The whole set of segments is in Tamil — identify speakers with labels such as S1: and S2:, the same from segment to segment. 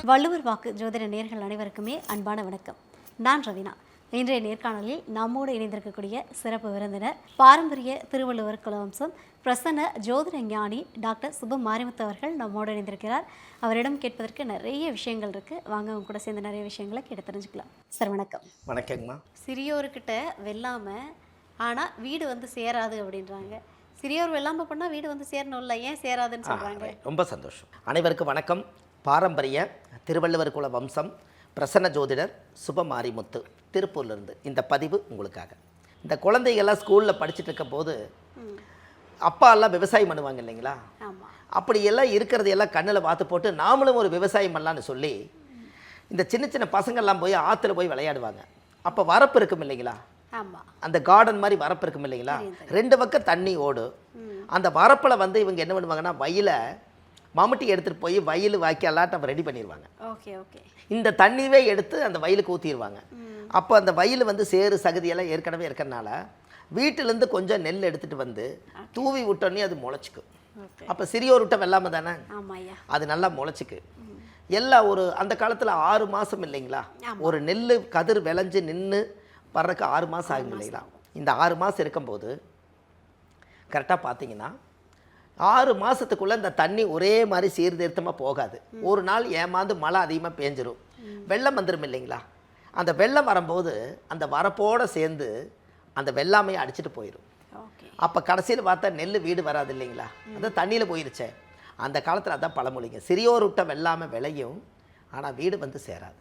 S1: வள்ளுவர் வாக்கு ஜோதிட நேர்கள் அனைவருக்குமே அன்பான வணக்கம். நான் ரவினா. இன்றைய நேர்காணலில் நம்மோடு இணைந்திருக்கக்கூடிய சிறப்பு விருந்தினர் பாரம்பரிய திருவள்ளுவர் குலவம்சம் பிரசன்ன ஜோதிட ஞானி டாக்டர் சுப மாரிமுத்து அவர்கள் நம்மோடு இணைந்திருக்கிறார். அவரிடம் கேட்பதற்கு நிறைய விஷயங்கள் இருக்குது. வாங்க அவங்க கூட சேர்ந்து நிறைய விஷயங்களை கேட்டு தெரிஞ்சுக்கலாம். சார் வணக்கம்.
S2: வணக்கங்கம்மா.
S1: சிறியோர்கிட்ட வெல்லாமல் ஆனால் வீடு வந்து சேராது அப்படின்றாங்க. சிறியோர் வெள்ளாமல் பண்ணால் வீடு வந்து சேரணும்ல, ஏன் சேராதுன்னு சொல்கிறாங்க? ரொம்ப
S2: சந்தோஷம். அனைவருக்கும் வணக்கம். பாரம்பரிய திருவள்ளுவர் குல வம்சம் பிரசன்ன ஜோதிடர் சுப மாரிமுத்து திருப்பூர்லேருந்து இந்த பதிவு உங்களுக்காக. இந்த குழந்தைகள்லாம் ஸ்கூலில் படிச்சுட்டு இருக்க போது அப்பா எல்லாம் விவசாயம் பண்ணுவாங்க இல்லைங்களா? அப்படியெல்லாம் இருக்கிறது எல்லாம் கண்ணில் பார்த்து போட்டு நாமளும் ஒரு விவசாயம் பண்ணலான்னு சொல்லி இந்த சின்ன சின்ன பசங்கள்லாம் போய் ஆற்றுல போய் விளையாடுவாங்க. அப்போ வரப்பு இருக்கும் இல்லைங்களா? அந்த கார்டன் மாதிரி வரப்பு இருக்கும் இல்லைங்களா? ரெண்டு பக்கம் தண்ணி ஓடும். அந்த வரப்பில் வந்து இவங்க என்ன பண்ணுவாங்கன்னா வயலை மம்முட்டி எடுத்துகிட்டு போய் வயல் வாய்க்காலாட்டம் ரெடி பண்ணிடுவாங்க. இந்த தண்ணியவே எடுத்து அந்த வயலுக்கு ஊற்றிடுவாங்க. அப்போ அந்த வயல் வந்து சேறு சகதியெல்லாம் ஏற்கனவே இருக்கிறனால வீட்டிலேருந்து கொஞ்சம் நெல் எடுத்துகிட்டு வந்து தூவி விட்டோன்னே அது முளைச்சிக்கும். அப்போ சிறியோர் விட்ட வெள்ளாமல் தானே, அது நல்லா முளைச்சிக்கு. எல்லாம் ஒரு அந்த காலத்தில் 6 மாதம் இல்லைங்களா? ஒரு நெல் கதிர் விளைஞ்சு நின்று வர்றதுக்கு 6 மாதம் ஆகும் இல்லைங்களா? இந்த 6 மாதம் இருக்கும்போது கரெக்டாக பார்த்தீங்கன்னா 6 மாதத்துக்குள்ளே இந்த தண்ணி ஒரே மாதிரி சீர்திருத்தமாக போகாது. ஒரு நாள் ஏமாந்து மழை அதிகமாக பேஞ்சிரும், வெள்ளம் வந்துடும் இல்லைங்களா? அந்த வெள்ளம் வரும்போது அந்த வரப்போடு சேர்ந்து அந்த வெள்ளாமையை அடிச்சுட்டு போயிடும். அப்போ கடைசியில் பார்த்தா நெல் வீடு வராது இல்லைங்களா? அது தண்ணியில் போயிருச்சே. அந்த காலத்தில் அதான் பழமொழிங்க, சிறியோர் விட்ட வெள்ளாமை விளையும் ஆனால் வீடு வந்து சேராது.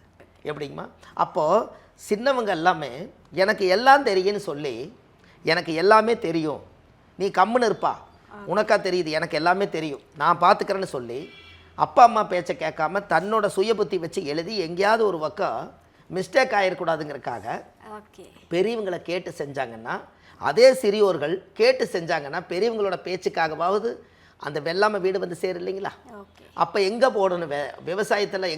S2: எப்படிங்கம்மா? அப்போது சின்னவங்க எல்லாமே எனக்கு எல்லாம் தெரியும்னு சொல்லி எனக்கு எல்லாமே தெரியும், நீ கம்முன்னு இருப்பா, உனக்கா தெரியுது, எனக்கு எல்லாமே தெரியும், நான் பார்த்துக்கிறேன்னு சொல்லி அப்பா அம்மா பேச்சை கேட்காம தன்னோட சுய புத்தி வச்சு எழுதி எங்கேயாவது ஒரு பக்கம் மிஸ்டேக் ஆகிடக்கூடாதுங்கிறதுக்காக பெரியவங்களை கேட்டு செஞ்சாங்கன்னா, அதே சிறியோர்கள் கேட்டு செஞ்சாங்கன்னா பெரியவங்களோட பேச்சுக்காகவாவது அந்த வெள்ளாமை வீடு வந்து சேரும் இல்லைங்களா? அப்போ எங்கே போடணும் விவசாயத்தில்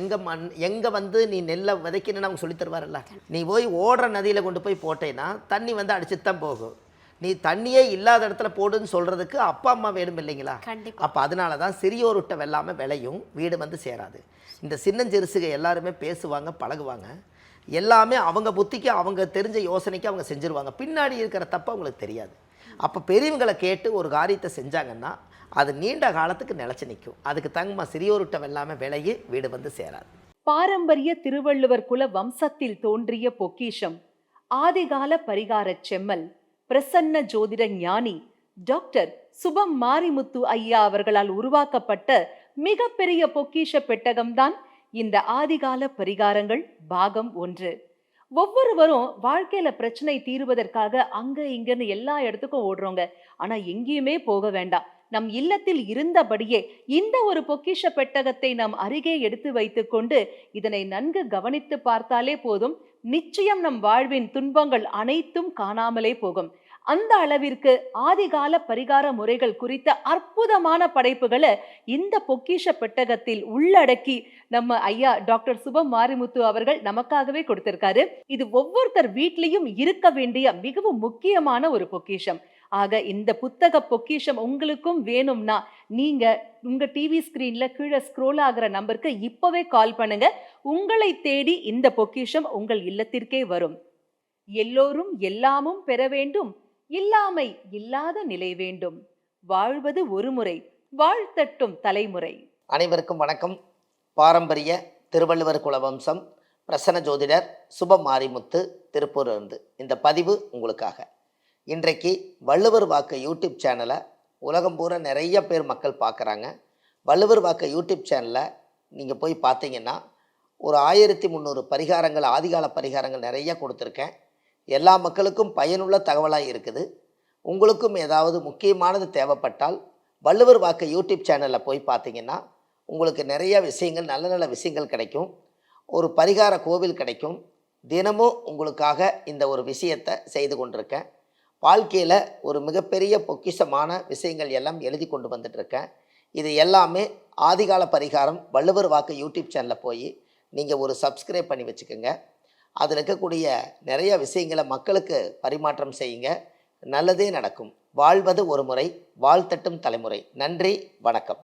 S2: எங்கே வந்து நீ நெல்லை விதைக்கணும்னு அவங்க சொல்லி தருவார்ல. நீ போய் ஓடுற நதியில் கொண்டு போய் போட்டேன்னா தண்ணி வந்து அடிச்சுட்டு தான் போகும். நீ தண்ணியே இல்லாத இடத்துல போடுன்னு சொல்கிறதுக்கு அப்பா அம்மா வேணும் இல்லைங்களா? அப்போ அதனால தான் சிறியோர் விட்ட வெள்ளாமை விளையும், வீடு வந்து சேராது. இந்த சின்னஞ்சிறுசுக எல்லாருமே பேசுவாங்க, பழகுவாங்க, எல்லாமே அவங்க புத்திக்கு அவங்க தெரிஞ்ச யோசனைக்கு அவங்க செஞ்சுருவாங்க. பின்னாடி இருக்கிற தப்பு அவங்களுக்கு தெரியாது. அப்போ பெரியவங்களை கேட்டு ஒரு காரியத்தை செஞ்சாங்கன்னா அது நீண்ட காலத்துக்கு நிலச்சி நிற்கும். அதுக்கு தங்கமாக சிறியோர் விட்ட வெள்ளாமை விளையி வீடு வந்து சேராது.
S3: பாரம்பரிய திருவள்ளுவர் குல வம்சத்தில் தோன்றிய பொக்கிஷம் ஆதிகால பரிகார செம்மல் பிரசன்ன ஜோதிட ஞானி டாக்டர் சுபம் மாரிமுத்து ஐயா அவர்களால் உருவாக்கப்பட்ட மிகப்பெரிய பொக்கிஷ பெட்டகம்தான் இந்த ஆதிகால பரிகாரங்கள் பாகம் 1. ஒவ்வொருவரும் வாழ்க்கையில பிரச்சனை தீர்வதற்காக அங்க இங்கன்னு எல்லா இடத்துக்கும் ஓடுறோங்க. ஆனா எங்கேயுமே போக வேண்டாம். நம் இல்லத்தில் இருந்தபடியே இந்த ஒரு பொக்கிஷ பெட்டகத்தை நம் அருகே எடுத்து வைத்துக் கொண்டு இதனை நன்கு கவனித்து பார்த்தாலே போதும், நிச்சயம் நம் வாழ்வின் துன்பங்கள் அனைத்தும் காணாமலே போகும். அந்த அளவிற்கு ஆதிகால பரிகார முறைகள் குறித்த அற்புதமான படைப்புகளை இந்த பொக்கிஷ பெட்டகத்தில் உள்ளடக்கி நம்ம ஐயா டாக்டர் சுப மாரிமுத்து அவர்கள் நமக்காகவே கொடுத்திருக்காரு. இது ஒவ்வொருத்தர் வீட்லயும் இருக்க வேண்டிய மிகவும் முக்கியமான ஒரு பொக்கிஷம். ஆக இந்த புத்தக பொக்கிஷம் உங்களுக்கும் வேணும்னா நீங்க உங்க டிவி ஸ்கிரீன்ல கீழே ஸ்க்ரோல் ஆகிற நம்பருக்கு இப்பவே கால் பண்ணுங்க. உங்களை தேடி இந்த பொக்கிஷம் உங்கள் இல்லத்திற்கே வரும். எல்லோரும் எல்லாமும் பெற வேண்டும், இல்லாமை இல்லாத நிலை வேண்டும், வாழ்வது ஒரு முறை, வாழ்த்தட்டும் தலைமுறை.
S2: அனைவருக்கும் வணக்கம். பாரம்பரிய திருவள்ளுவர் குலவம்சம் பிரசன்ன ஜோதிடர் சுப மாரிமுத்து திருப்பூர்லேருந்து இந்த பதிவு உங்களுக்காக. இன்றைக்கு வள்ளுவர் வாக்கு யூடியூப் சேனலை உலகம் பூரா நிறைய பேர் மக்கள் பார்க்குறாங்க. வள்ளுவர் வாக்கு யூடியூப் சேனலில் நீங்கள் போய் பார்த்தீங்கன்னா ஒரு 1300 பரிகாரங்கள், ஆதிகால பரிகாரங்கள் நிறைய கொடுத்துருக்கேன். எல்லா மக்களுக்கும் பயனுள்ள தகவலாக இருக்குது. உங்களுக்கும் ஏதாவது முக்கியமானது தேவைப்பட்டால் வள்ளுவர் வாக்கு யூடியூப் சேனலில் போய் பார்த்தீங்கன்னா உங்களுக்கு நிறைய விஷயங்கள், நல்ல நல்ல விஷயங்கள் கிடைக்கும். ஒரு பரிகார கோவில் கிடைக்கும். தினமும் உங்களுக்காக இந்த ஒரு விஷயத்தை செய்து கொண்டிருக்கேன். வாழ்க்கையில் ஒரு மிகப்பெரிய பொக்கிஷமான விஷயங்கள் எல்லாம் எழுதி கொண்டு வந்துட்டுருக்கேன். இது எல்லாமே ஆதிகால பரிகாரம் வள்ளுவர் வாக்கு யூடியூப் சேனலில் போய் நீங்கள் ஒரு சப்ஸ்கிரைப் பண்ணி வச்சுக்கோங்க. அதில் இருக்கக்கூடிய நிறைய விஷயங்களை மக்களுக்கு பரிமாற்றம் செய்யுங்க. நல்லதே நடக்கும். வாழ்வது ஒரு முறை, வாழ்த்தட்டும் தலைமுறை. நன்றி, வணக்கம்.